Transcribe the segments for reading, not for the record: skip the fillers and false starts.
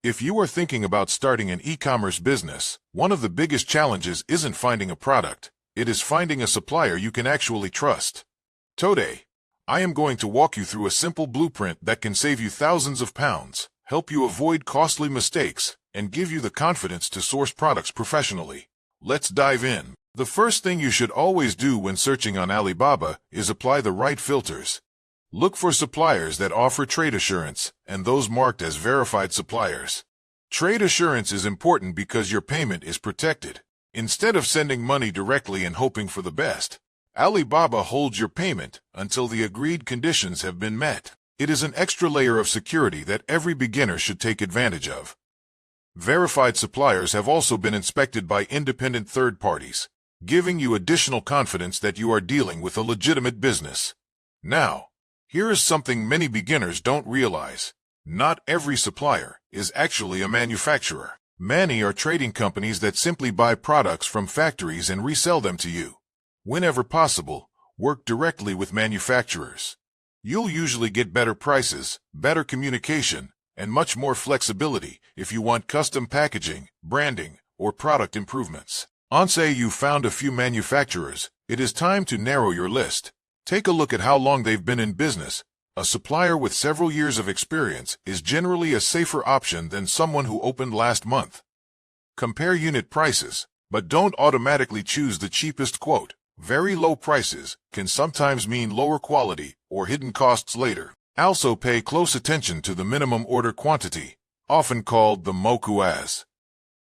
If you are thinking about starting an e-commerce business, one of the biggest challenges isn't finding a product, it is finding a supplier you can actually trust. Today, I am going to walk you through a simple blueprint that can save you thousands of pounds, help you avoid costly mistakes, and give you the confidence to source products professionally. Let's dive in. The first thing you should always do when searching on Alibaba is apply the right filters. Look for suppliers that offer trade assurance and those marked as verified suppliers. Trade assurance is important because your payment is protected. Instead of sending money directly and hoping for the best, Alibaba holds your payment until the agreed conditions have been met. It is an extra layer of security that every beginner should take advantage of. Verified suppliers have also been inspected by independent third parties, giving you additional confidence that you are dealing with a legitimate business. Now, here is something many beginners don't realize. Not every supplier is actually a manufacturer. Many are trading companies that simply buy products from factories and resell them to you. Whenever possible, work directly with manufacturers. You'll usually get better prices, better communication, and much more flexibility if you want custom packaging, branding, or product improvements. Once you found a few manufacturers, it is time to narrow your list. Take a look at how long they've been in business. A supplier with several years of experience is generally a safer option than someone who opened last month. Compare unit prices, but don't automatically choose the cheapest quote. Very low prices can sometimes mean lower quality or hidden costs later. Also pay close attention to the minimum order quantity, often called the MOQ as.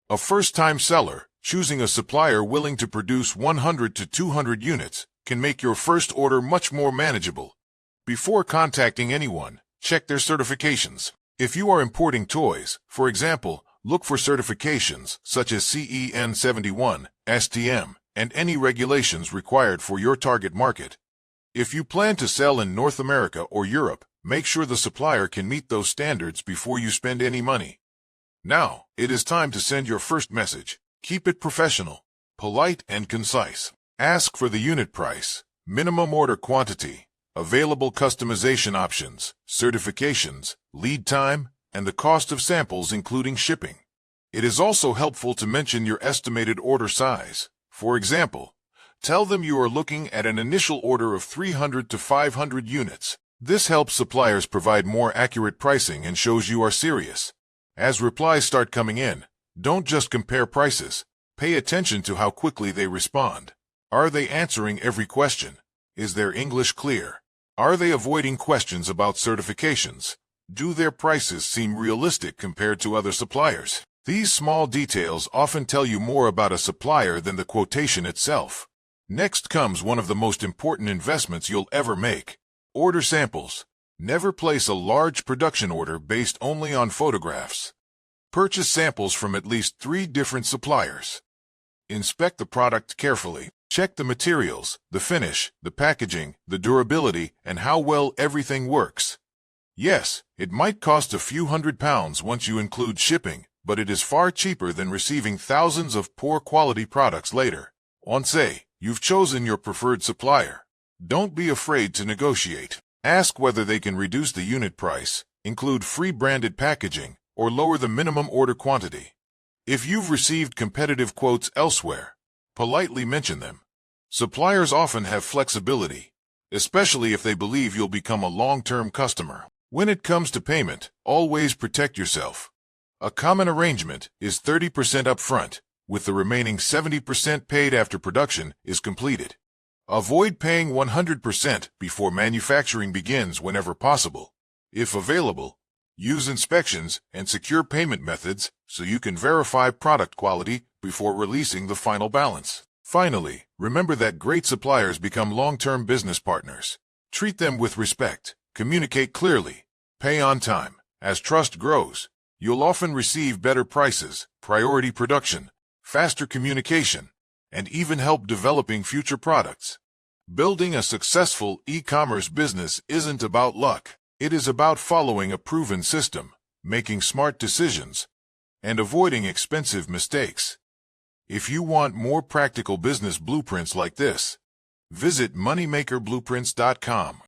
A first-time seller, choosing a supplier willing to produce 100 to 200 units can make your first order much more manageable. Before contacting anyone, check their certifications. If you are importing toys, for example, look for certifications such as CEN 71, ASTM, and any regulations required for your target market. If you plan to sell in North America or Europe, make sure the supplier can meet those standards before you spend any money. Now, it is time to send your first message. Keep it professional, polite, and concise. Ask for the unit price, minimum order quantity, available customization options, certifications, lead time, and the cost of samples including shipping. It is also helpful to mention your estimated order size. For example, tell them you are looking at an initial order of 300 to 500 units. This helps suppliers provide more accurate pricing and shows you are serious. As replies start coming in, don't just compare prices. Pay attention to how quickly they respond. Are they answering every question? Is their English clear? Are they avoiding questions about certifications? Do their prices seem realistic compared to other suppliers? These small details often tell you more about a supplier than the quotation itself. Next comes one of the most important investments you'll ever make. Order samples. Never place a large production order based only on photographs. Purchase samples from at least 3 different suppliers. Inspect the product carefully. Check the materials, the finish, the packaging, the durability, and how well everything works. Yes, it might cost a few £100s once you include shipping, but it is far cheaper than receiving thousands of poor quality products later. Once you've chosen your preferred supplier, don't be afraid to negotiate. Ask whether they can reduce the unit price, include free branded packaging, or lower the minimum order quantity. If you've received competitive quotes elsewhere, politely mention them. Suppliers often have flexibility, especially if they believe you'll become a long-term customer. When it comes to payment, always protect yourself. A common arrangement is 30% upfront, with the remaining 70% paid after production is completed. Avoid paying 100% before manufacturing begins whenever possible. If available, use inspections and secure payment methods so you can verify product quality before releasing the final balance. Finally, remember that great suppliers become long-term business partners. Treat them with respect, communicate clearly, pay on time. As trust grows, you'll often receive better prices, priority production, faster communication, and even help developing future products. Building a successful e-commerce business isn't about luck. It is about following a proven system, making smart decisions, and avoiding expensive mistakes. If you want more practical business blueprints like this, visit moneymakerblueprints.com.